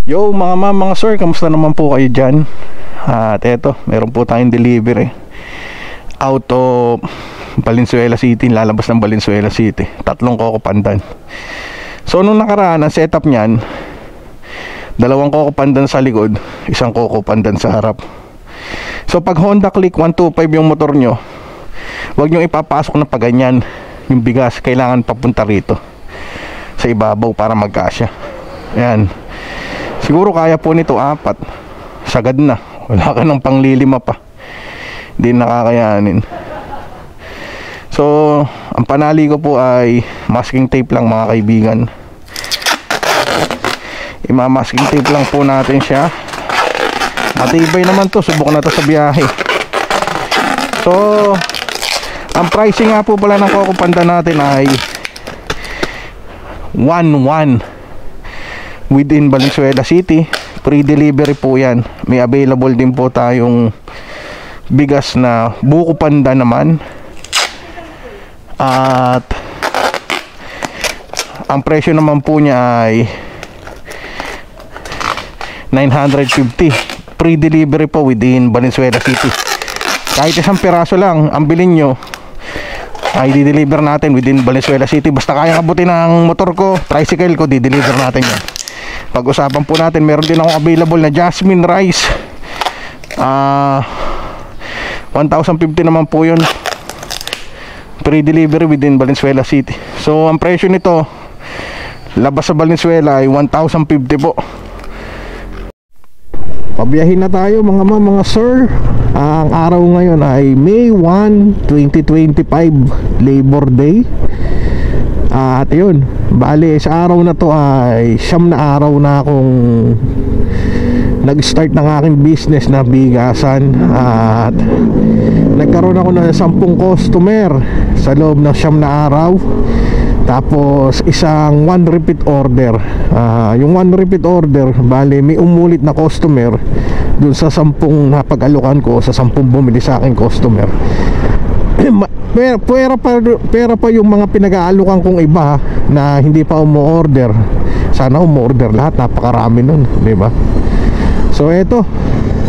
Yo mga ma'am, mga sir, kamusta naman po kayo dyan? At eto, meron po tayong delivery out of Valenzuela City, lalabas ng Valenzuela City. 3 Coco Pandan. So nung nakaraan, ang setup nyan, 2 Coco Pandan sa likod, 1 Coco Pandan sa harap. So pag Honda Click 125 yung motor nyo, huwag nyo ipapasok na paganyan yung bigas, kailangan papunta rito sa ibabaw para magkasya. Ayan. Siguro kaya po nito 4. Sagad na. Wala ka ng panglilima pa. Hindi nakakayanin. So ang panali ko po ay masking tape lang mga kaibigan. Ima-masking tape lang po natin siya. Matibay naman to. Subok na to sa biyahe. So ang pricing nga po pala ng Coco Pandan natin ay 1-1 within Valenzuela City. Free delivery po yan. May available din po tayong bigas na buko panda naman. At ang presyo naman po niya ay 950. Free delivery po within Valenzuela City. Kahit 1 piraso lang ang bilhin nyo, ay di-deliver natin within Valenzuela City. Basta kaya abutin ng motor ko, tricycle ko, di-deliver natin yan. Pag-usapan po natin, meron din akong available na jasmine rice. 1,050 naman po yun. Free delivery within Valenzuela City. So ang presyo nito labas sa Valenzuela ay 1,050 po. Pabiyahin na tayo mga ma'am, mga sir. Ang araw ngayon ay May 1, 2025, Labor Day. At yun, bali sa araw na to ay 9 na araw na akong nag-start ng aking business na bigasan. At nagkaroon ako ng 10 customer sa loob ng 9 na araw. Tapos isang 1 repeat order. Yung 1 repeat order, bali may umulit na customer dun sa 10 napag-alukan ko, sa 10 bumili sa aking customer. Pera pa yung mga pinag-aalukan kong iba na hindi pa umu-order. Sana umu-order lahat, napakarami nun, di ba? So eto,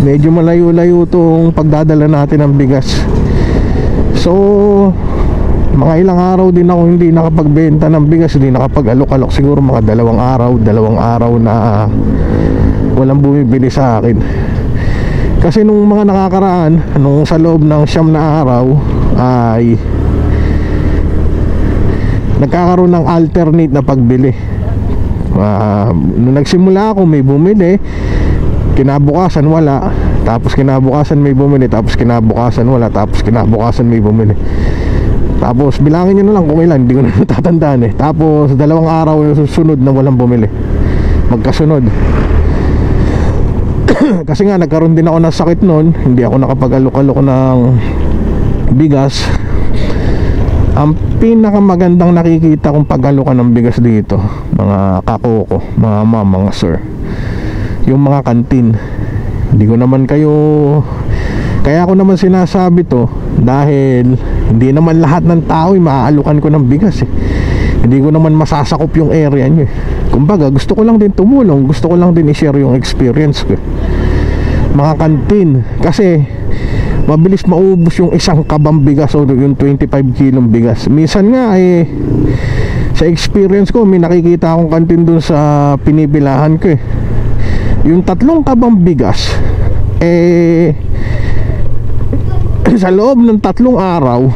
medyo malayo-layo tong pagdadala natin ng bigas. So mga ilang araw din ako hindi nakapagbenta ng bigas, hindi nakapag-alok-alok. Siguro mga 2 araw na walang bumibili sa akin. Kasi nung mga nakakaraan, nung sa loob ng 9 na araw ay nagkakaroon ng alternate na pagbili. Nung nagsimula ako may bumili, kinabukasan wala, tapos kinabukasan may bumili, tapos kinabukasan wala, tapos kinabukasan may bumili. Tapos bilangin nyo na lang kung ilan, hindi ko na natatandaan eh. Tapos 2 araw yung susunod na walang bumili, magkasunod. Kasi nga nagkaroon din ako ng sakit noon, hindi ako nakapag-alok-alok ng bigas. Ang pinakamagandang nakikita kong pag-alukan ng bigas dito, mga kakoko, mga ma'am, mga sir, yung mga kantin. Hindi ko naman kayo, kaya ako naman sinasabi to dahil hindi naman lahat ng tao ay maaalukan ko ng bigas eh. Hindi ko naman masasakop yung area nyo eh. Kumbaga gusto ko lang din tumulong, gusto ko lang din i-share yung experience ko. Mga kantin, kasi mabilis maubos yung 1 kabang bigas o yung 25 kilong bigas. Minsan nga eh, sa experience ko, may nakikita akong kantin dun sa pinipilahan ko eh, yung 3 kabang bigas eh sa loob ng 3 araw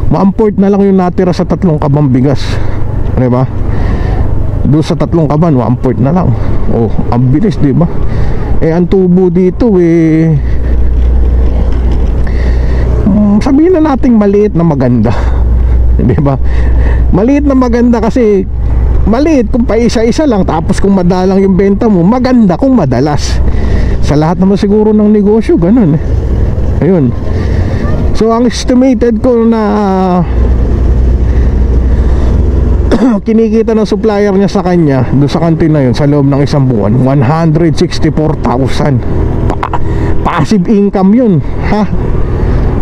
1/4 na lang yung natira sa 3 kabang bigas, diba? Doon sa 3 kaban 1/4 na lang. Oh, ang bilis, diba? Eh ang tubo dito eh, sabihin na nating maliit na maganda, diba? Maliit na maganda kasi maliit kung pa isa-isa lang, tapos kung madalang yung benta mo, maganda kung madalas. Sa lahat naman siguro ng negosyo ganun eh. Ayun. So ang estimated ko na kinikita ng supplier niya sa kanya doon sa kantin na yun sa loob ng 1 buwan, 164,000. Passive income yun, ha?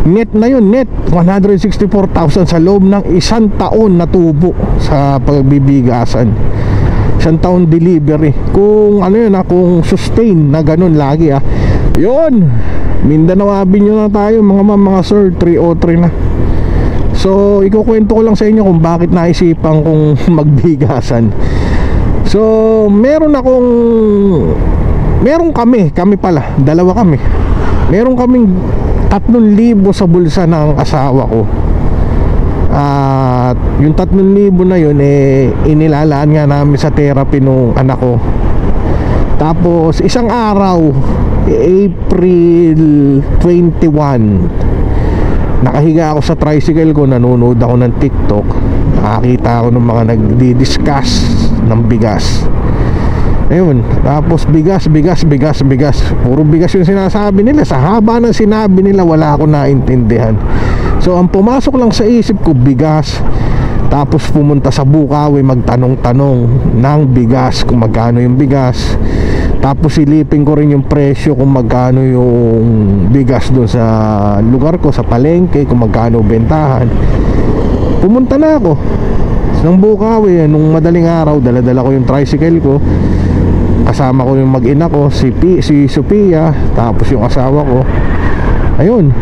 Net na yun, net 164,000 sa loob ng 1 taon na tubo sa pagbibigasan. isang taon delivery. Kung ano yun kung sustain na ganun lagi yun, Mindanao Avenue na tayo mga ma'am, mga sir, 303 na. So ikukwento ko lang sa inyo kung bakit naisipan kong magbigasan. So meron kami pala, dalawa kami. Meron kaming 3,000 sa bulsa ng asawa ko. At yung 3,000 na yun inilalaan nga namin sa therapy nung anak ko. Tapos isang araw, April 21, nakahiga ako sa tricycle ko, nanonood ako ng TikTok. Nakakita ako ng mga nagdi-discuss ng bigas. Ayun, tapos bigas. Puro bigas yung sinasabi nila. Sa haba ng sinabi nila, wala ako naintindihan. So ang pumasok lang sa isip ko, bigas. Tapos pumunta sa Bukawi, magtanong-tanong ng bigas, kung magkano yung bigas. Tapos silipin ko rin yung presyo, kung magkano yung bigas doon sa lugar ko, sa palengke, kung magkano bentahan. Pumunta na ako ng Bukawi nung madaling araw. Dala-dala ko yung tricycle ko, kasama ko yung mag-ina ko, si Sophia, tapos yung asawa ko. Ayun,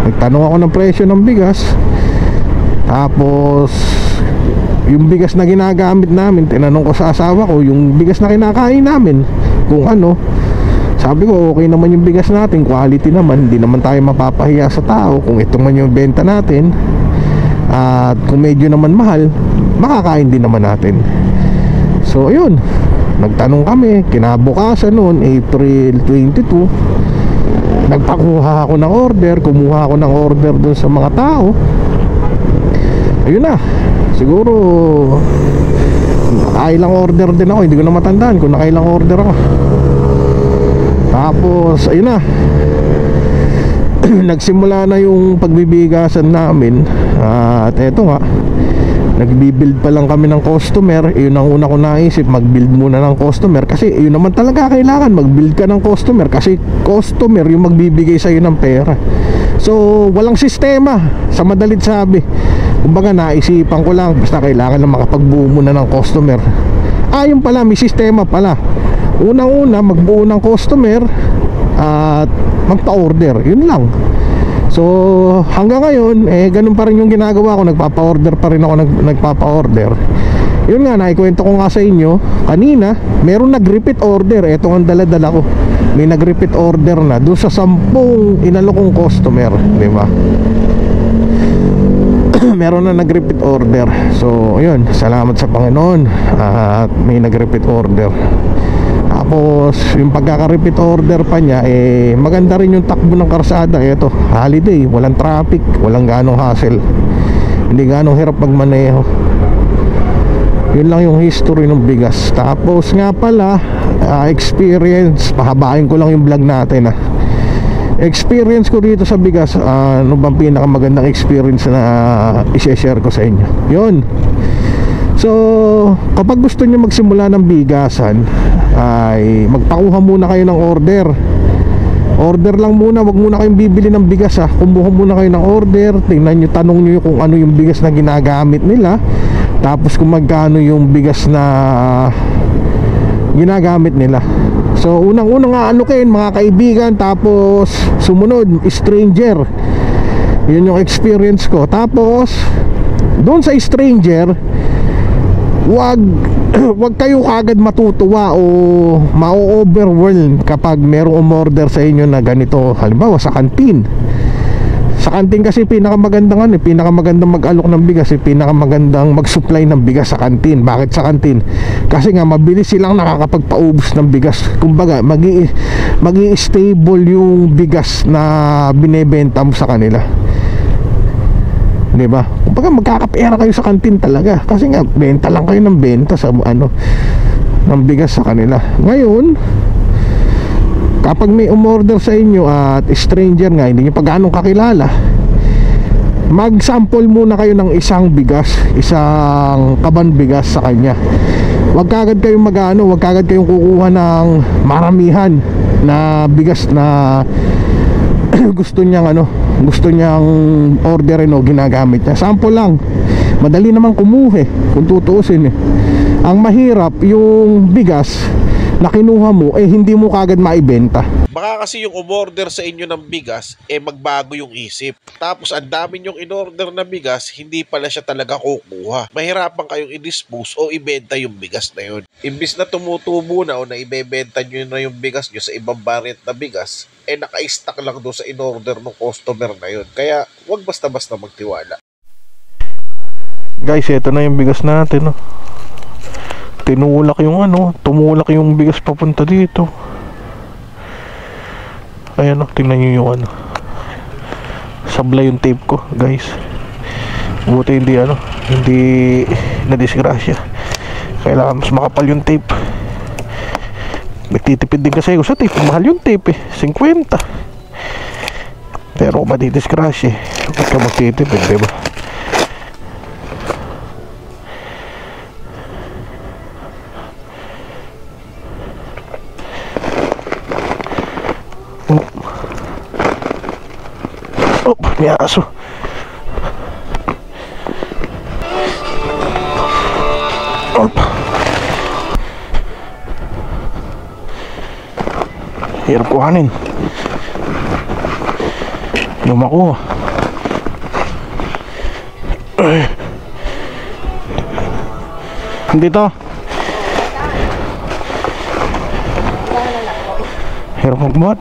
nagtanong ako ng presyo ng bigas. Tapos yung bigas na ginagamit namin, tinanong ko sa asawa ko yung bigas na kinakain namin, kung ano. Sabi ko okay naman yung bigas natin, quality naman, hindi naman tayo mapapahiya sa tao kung ito man yung benta natin. At kung medyo naman mahal, makakain din naman natin. So ayun, nagtanong kami. Kinabukasan noon, April 22, nagpakuha ako ng order. Kumuha ako ng order dun sa mga tao. Ayun na, siguro nakailang order din ako. Hindi ko na matandaan kung nakailang order ako. Tapos ayun na, nagsimula na yung pagbibigasan namin. At eto nga, nagbi-build pa lang kami ng customer. Yun ang una ko naisip, mag-build muna ng customer. Kasi yun naman talaga kailangan, mag-build ka ng customer. Kasi customer yung magbibigay sa'yo ng pera. So walang sistema, sa madalit sabi. Kumbaga naisipan ko lang, basta kailangan lang makapagbuo muna ng customer. Yun pala, may sistema pala. Unang-una, magbuo ng customer at magpa-order, yun lang. So hanggang ngayon ganun pa rin yung ginagawa ko. Nagpapa-order pa rin ako, nagpapa-order. Yun nga, naikwento ko nga sa inyo kanina, meron nag-repeat order. Ito ang dala-dala ko, may nag-repeat order na doon sa 10 inalokong customer, di ba? Meron na nag-repeat order. So yun, salamat sa Panginoon at may nag-repeat order. Tapos yung pagkaka-repeat order pa niya, maganda rin yung takbo ng karsada. Ito, holiday, walang traffic, walang ganong hassle, hindi ganong hirap magmaneho. Yun lang yung history ng bigas. Tapos nga pala, experience, pahabain ko lang yung vlog natin experience ko dito sa bigas. Ano bang pinakamagandang experience na i-share ko sa inyo? Yun. So kapag gusto nyo magsimula ng bigasan, ay magpakuha muna kayo ng order. Order lang muna, wag muna kayong bibili ng bigas Kumuha muna kayo ng order, tingnan nyo, tanong nyo kung ano yung bigas na ginagamit nila. Tapos kung magkano yung bigas na ginagamit nila. So unang-unang aalukin, mga kaibigan. Tapos sumunod, stranger. Yun yung experience ko. Tapos doon sa stranger, wag kayo kagad matutuwa o ma-overwhelm kapag merong umorder sa inyo na ganito. Halimbawa sa kantin. Sa kantin kasi pinakamagandang pinakamagandang mag-alok ng bigas, pinakamagandang mag-supply ng bigas sa kantin. Bakit sa kantin? Kasi nga mabilis silang nakakapagpaubos ng bigas. Kumbaga magi stable yung bigas na binebenta mo sa kanila. Di ba? Kumbaga magkakapera kayo sa kantin talaga. Kasi nga benta lang kayo ng benta sa ng bigas sa kanila. Ngayon, kapag may umorder sa inyo at stranger nga, hindi nyo pa gaano kakilala, mag-sample muna kayo ng isang bigas, isang kaban bigas sa kanya. Huwag kagad kayong huwag kagad kayong kukuha ng maramihan na bigas na gusto niyang orderin o ginagamit niya. Sample lang, madali naman kumuha kung tutuusin Ang mahirap yung bigas na kinuha mo hindi mo kagad maibenta. Baka kasi yung umorder sa inyo ng bigas, magbago yung isip. Tapos ang dami yung in-order na bigas, hindi pala siya talaga kukuha. Mahirapan kayong i-dispose o ibenta yung bigas na yun. Imbis na tumutubo na o na ibebenta nyo na yung bigas nyo sa ibang variant na bigas, naka-stock lang doon sa in-order ng customer na yun. Kaya wag basta-basta magtiwala. Guys, ito na yung bigas natin, no? Tinulak yung tumulak yung bigas papunta dito. Ayan, tingnan nyo yung sablay yung tape ko, guys. Buti hindi hindi nadisgrasya. Kailangan mas makapal yung tape. Nagtitipid din kasi ako sa tape. Mahal yung tape 50. Pero kung madidisgrasya, ba't ka magtitipid, diba? Oh, may aso. Oh. Hirap kuhanin. Lumakuha. Dito. Hirap magbuhat.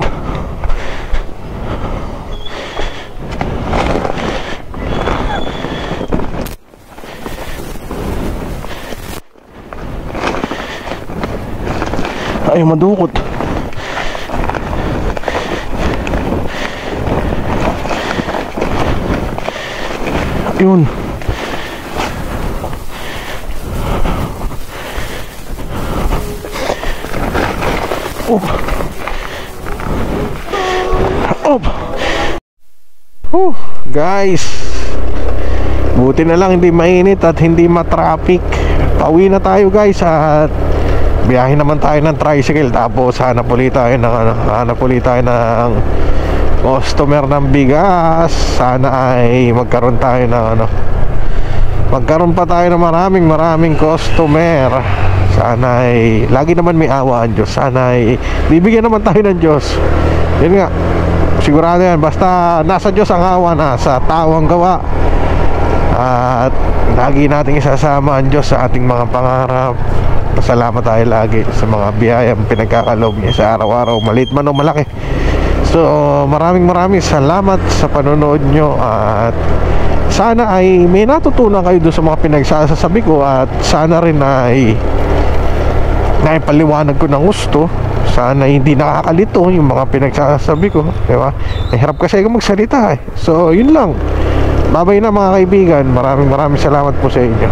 Ayaw madukot. Ayun. Oh. Oh. Guys, buti na lang hindi mainit at hindi ma-traffic. Pauwi na tayo, guys, at biyahe naman tayo ng tricycle. Tapos hanap ulit tayo ng customer ng bigas. Sana ay magkaroon tayo ng magkaroon pa tayo ng maraming customer. Sana ay lagi naman may awa ang Diyos. Sana ay bibigyan naman tayo ng Diyos. Yun nga, sigurado yan. Basta nasa Diyos ang awa, nasa tao ang gawa. At lagi nating isasama ang Diyos sa ating mga pangarap. Pasalamat tayo lagi sa mga biyayang pinagkakaloob niya sa araw-araw, maliit man o malaki. So maraming salamat sa panonood nyo. At sana ay may natutunan kayo doon sa mga pinagsasabi ko. At sana rin ay naipaliwanag ko ng gusto. Sana hindi nakakalito yung mga pinagsasabi ko, diba? Hirap kasi ako magsalita So yun lang. Babay na mga kaibigan. Maraming salamat po sa inyo.